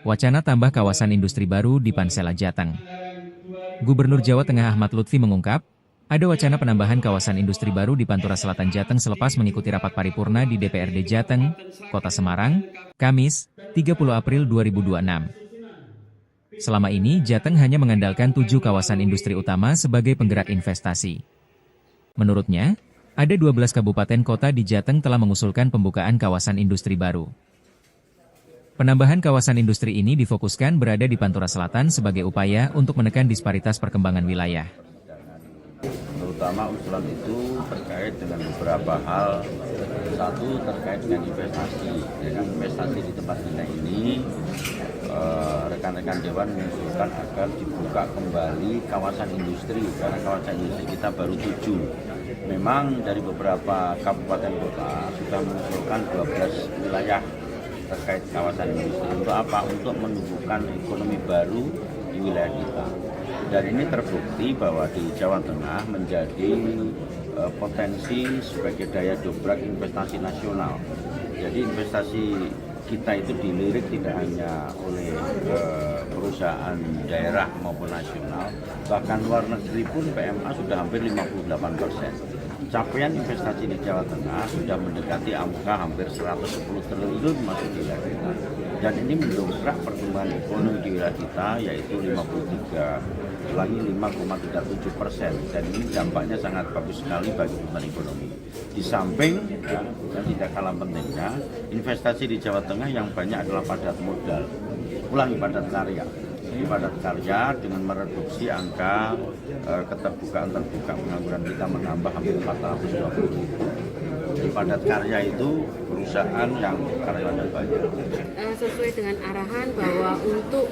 Wacana tambah kawasan industri baru di Pansela Jateng. Gubernur Jawa Tengah Ahmad Lutfi mengungkap, ada wacana penambahan kawasan industri baru di Pantura Selatan Jateng selepas mengikuti rapat paripurna di DPRD Jateng, Kota Semarang, Kamis, 30 April 2026. Selama ini Jateng hanya mengandalkan 7 kawasan industri utama sebagai penggerak investasi. Menurutnya, ada 12 kabupaten kota di Jateng telah mengusulkan pembukaan kawasan industri baru. Penambahan kawasan industri ini difokuskan berada di Pantura Selatan sebagai upaya untuk menekan disparitas perkembangan wilayah. Terutama usulan itu terkait dengan beberapa hal. Satu, terkait dengan investasi. Jadi investasi di tempat kita ini, rekan-rekan Dewan mengusulkan agar dibuka kembali kawasan industri, karena kawasan industri kita baru 7. Memang dari beberapa kabupaten kota sudah mengusulkan 12 wilayah terkait kawasan industri. Untuk apa? Untuk menumbuhkan ekonomi baru di wilayah kita. Dan ini terbukti bahwa di Jawa Tengah menjadi potensi sebagai daya dobrak investasi nasional. Jadi investasi kita itu dilirik tidak hanya oleh perusahaan daerah maupun nasional, bahkan luar negeri pun PMA sudah hampir 58%. Capaian investasi di Jawa Tengah sudah mendekati angka hampir 110 triliun masuk di wilayah kita. Dan ini mendongkrak pertumbuhan ekonomi di wilayah kita yaitu 5,37%. Dan ini dampaknya sangat bagus sekali bagi pertumbuhan ekonomi. Di samping, dan tidak kalah pentingnya, investasi di Jawa Tengah yang banyak adalah padat modal. Ulangi, padat karya. Di padat karya dengan mereduksi angka keterbukaan pengangguran kita menambah hampir 420.000. Di padat karya itu perusahaan yang karyawannya banyak. Sesuai dengan arahan bahwa untuk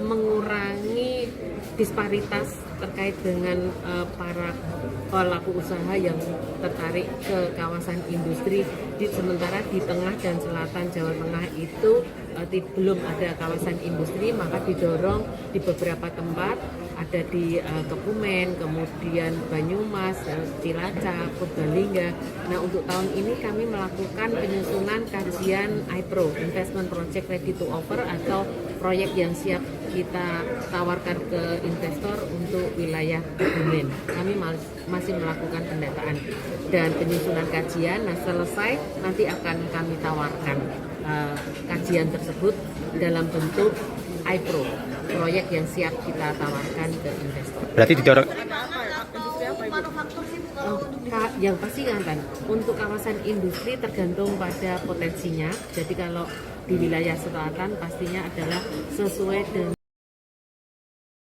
mengurangi disparitas terkait dengan para pelaku usaha yang tertarik ke kawasan industri, sementara di tengah dan selatan Jawa Tengah itu belum ada kawasan industri, maka didorong di beberapa tempat, ada di Kebumen, kemudian Banyumas, Cilacap, Purbalingga. Nah, untuk tahun ini kami melakukan penyusunan kajian IPRO, Investment Project Ready to Offer, atau proyek yang siap kita tawarkan ke investor untuk wilayah Kebumen. Kami masih melakukan pendataan dan penyusunan kajian. Nah, selesai nanti akan kami tawarkan kajian tersebut dalam bentuk IPRO, proyek yang siap kita tawarkan ke investor. Berarti didorong Yang pasti kan untuk kawasan industri tergantung pada potensinya. Jadi kalau di wilayah selatan pastinya adalah sesuai dengan